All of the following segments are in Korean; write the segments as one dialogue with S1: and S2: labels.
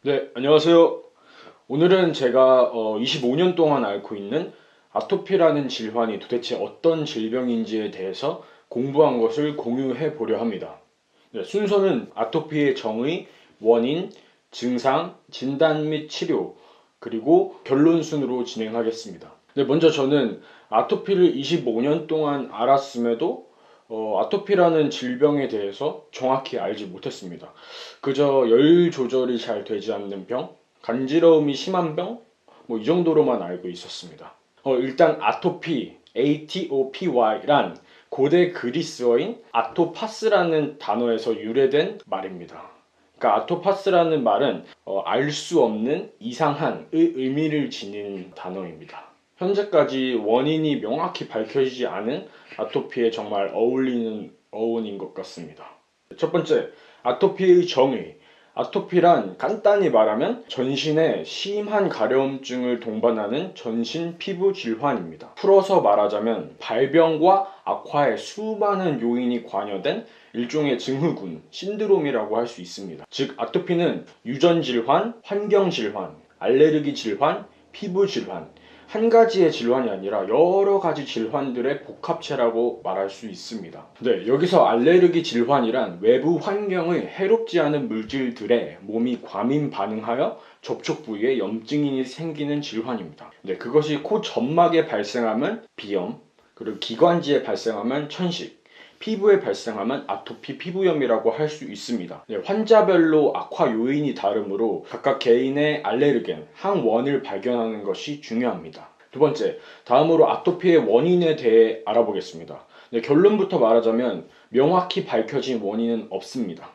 S1: 네, 안녕하세요. 오늘은 제가 25년 동안 앓고 있는 아토피라는 질환이 도대체 어떤 질병인지에 대해서 공부한 것을 공유해 보려 합니다. 네, 순서는 아토피의 정의, 원인, 증상, 진단 및 치료, 그리고 결론 순으로 진행하겠습니다. 네, 먼저 저는 아토피를 25년 동안 앓았음에도 아토피라는 질병에 대해서 정확히 알지 못했습니다. 그저 열 조절이 잘 되지 않는 병, 간지러움이 심한 병, 뭐 이 정도로만 알고 있었습니다. 일단 아토피, ATOPY란 고대 그리스어인 아토파스라는 단어에서 유래된 말입니다. 그러니까 아토파스라는 말은 알 수 없는 이상한의 의미를 지닌 단어입니다. 현재까지 원인이 명확히 밝혀지지 않은 아토피에 정말 어울리는 어원인 것 같습니다. 첫 번째, 아토피의 정의. 아토피란 간단히 말하면 전신에 심한 가려움증을 동반하는 전신 피부 질환입니다. 풀어서 말하자면 발병과 악화에 수많은 요인이 관여된 일종의 증후군, 신드롬이라고 할 수 있습니다. 즉, 아토피는 유전 질환, 환경 질환, 알레르기 질환, 피부 질환, 한 가지의 질환이 아니라 여러 가지 질환들의 복합체라고 말할 수 있습니다. 네, 여기서 알레르기 질환이란 외부 환경의 해롭지 않은 물질들에 몸이 과민 반응하여 접촉 부위에 염증이 생기는 질환입니다. 네, 그것이 코 점막에 발생하면 비염, 그리고 기관지에 발생하면 천식, 피부에 발생하면 아토피 피부염이라고 할 수 있습니다. 네, 환자별로 악화 요인이 다르므로 각각 개인의 알레르겐, 항원을 발견하는 것이 중요합니다. 두 번째, 다음으로 아토피의 원인에 대해 알아보겠습니다. 네, 결론부터 말하자면 명확히 밝혀진 원인은 없습니다.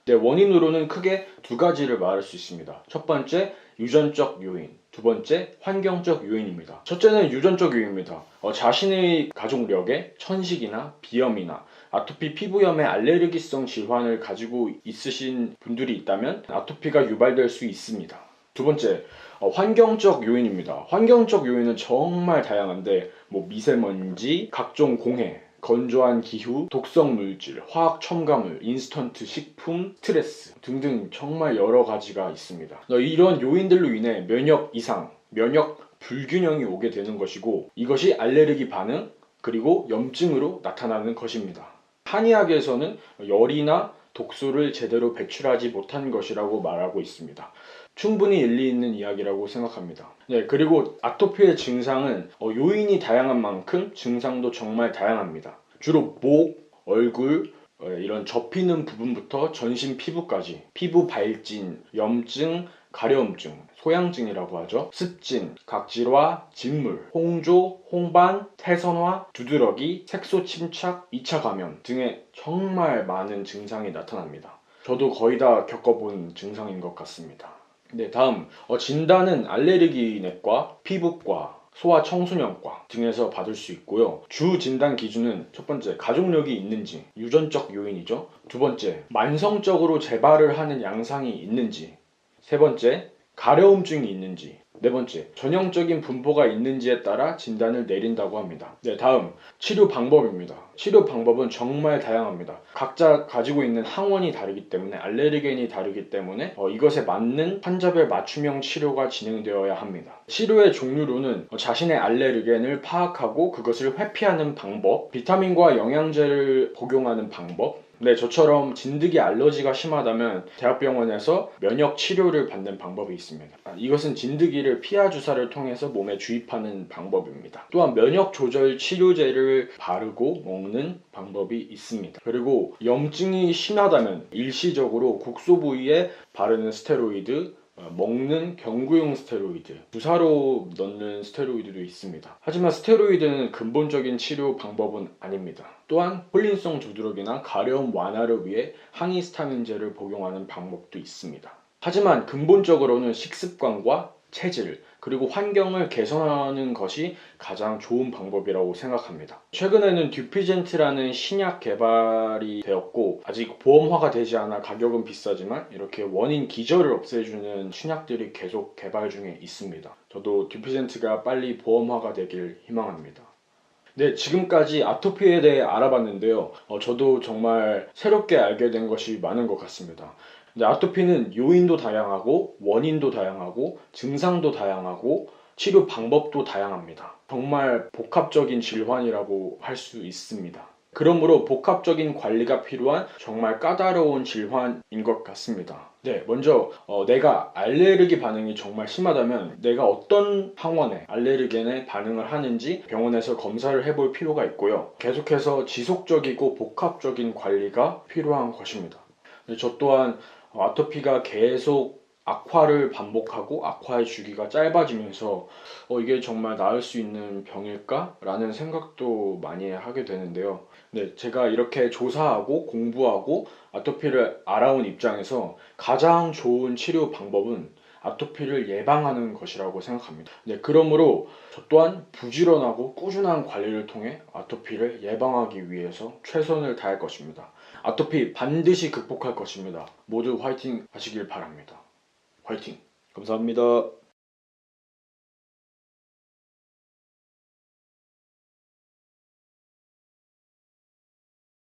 S1: 네, 원인으로는 크게 두 가지를 말할 수 있습니다. 첫 번째, 유전적 요인. 두 번째, 환경적 요인입니다. 첫째는 유전적 요인입니다. 자신의 가족력에 천식이나 비염이나 아토피 피부염의 알레르기성 질환을 가지고 있으신 분들이 있다면 아토피가 유발될 수 있습니다. 두 번째, 환경적 요인입니다. 환경적 요인은 정말 다양한데 미세먼지, 각종 공해, 건조한 기후, 독성 물질, 화학 첨가물, 인스턴트 식품, 스트레스 등등 정말 여러 가지가 있습니다. 이런 요인들로 인해 면역 이상, 면역 불균형이 오게 되는 것이고 이것이 알레르기 반응 그리고 염증으로 나타나는 것입니다. 한의학에서는 열이나 독소를 제대로 배출하지 못한 것이라고 말하고 있습니다. 충분히 일리 있는 이야기라고 생각합니다. 네, 그리고 아토피의 증상은 요인이 다양한 만큼 증상도 정말 다양합니다. 주로 목, 얼굴, 이런 접히는 부분부터 전신 피부까지 피부 발진, 염증, 가려움증, 소양증이라고 하죠. 습진, 각질화, 진물, 홍조, 홍반, 태선화, 두드러기, 색소 침착, 2차 감염 등의 정말 많은 증상이 나타납니다. 저도 거의 다 겪어본 증상인 것 같습니다. 네, 다음 진단은 알레르기내과, 피부과, 소아청소년과 등에서 받을 수 있고요. 주 진단 기준은 첫 번째, 가족력이 있는지, 유전적 요인이죠. 두 번째, 만성적으로 재발을 하는 양상이 있는지. 세 번째, 가려움증이 있는지. 네 번째, 전형적인 분포가 있는지에 따라 진단을 내린다고 합니다. 네, 다음 치료 방법입니다. 치료 방법은 정말 다양합니다. 각자 가지고 있는 항원이 다르기 때문에 알레르겐이 다르기 때문에 이것에 맞는 환자별 맞춤형 치료가 진행되어야 합니다. 치료의 종류로는 자신의 알레르겐을 파악하고 그것을 회피하는 방법, 비타민과 영양제를 복용하는 방법, 네, 저처럼 진드기 알러지가 심하다면 대학병원에서 면역 치료를 받는 방법이 있습니다. 이것은 진드기를 피하 주사를 통해서 몸에 주입하는 방법입니다. 또한 면역 조절 치료제를 바르고 먹는 방법이 있습니다. 그리고 염증이 심하다면 일시적으로 국소 부위에 바르는 스테로이드, 먹는 경구용 스테로이드, 주사로 넣는 스테로이드도 있습니다. 하지만 스테로이드는 근본적인 치료 방법은 아닙니다. 또한 홀린성 두드러기나 가려움 완화를 위해 항히스타민제를 복용하는 방법도 있습니다. 하지만 근본적으로는 식습관과 체질, 그리고 환경을 개선하는 것이 가장 좋은 방법이라고 생각합니다. 최근에는 듀피젠트라는 신약 개발이 되었고 아직 보험화가 되지 않아 가격은 비싸지만 이렇게 원인 기저를 없애주는 신약들이 계속 개발 중에 있습니다. 저도 듀피젠트가 빨리 보험화가 되길 희망합니다. 네, 지금까지 아토피에 대해 알아봤는데요. 저도 정말 새롭게 알게 된 것이 많은 것 같습니다. 근데 아토피는 요인도 다양하고 원인도 다양하고 증상도 다양하고 치료 방법도 다양합니다. 정말 복합적인 질환이라고 할 수 있습니다. 그러므로 복합적인 관리가 필요한 정말 까다로운 질환인 것 같습니다. 네, 먼저 내가 알레르기 반응이 정말 심하다면 내가 어떤 항원에 알레르겐에 반응을 하는지 병원에서 검사를 해볼 필요가 있고요. 계속해서 지속적이고 복합적인 관리가 필요한 것입니다. 저 또한 아토피가 계속 악화를 반복하고 악화의 주기가 짧아지면서 이게 정말 나을 수 있는 병일까? 라는 생각도 많이 하게 되는데요. 네, 제가 이렇게 조사하고 공부하고 아토피를 알아온 입장에서 가장 좋은 치료 방법은 아토피를 예방하는 것이라고 생각합니다. 네, 그러므로 저 또한 부지런하고 꾸준한 관리를 통해 아토피를 예방하기 위해서 최선을 다할 것입니다. 아토피 반드시 극복할 것입니다. 모두 화이팅 하시길 바랍니다. 화이팅! 감사합니다.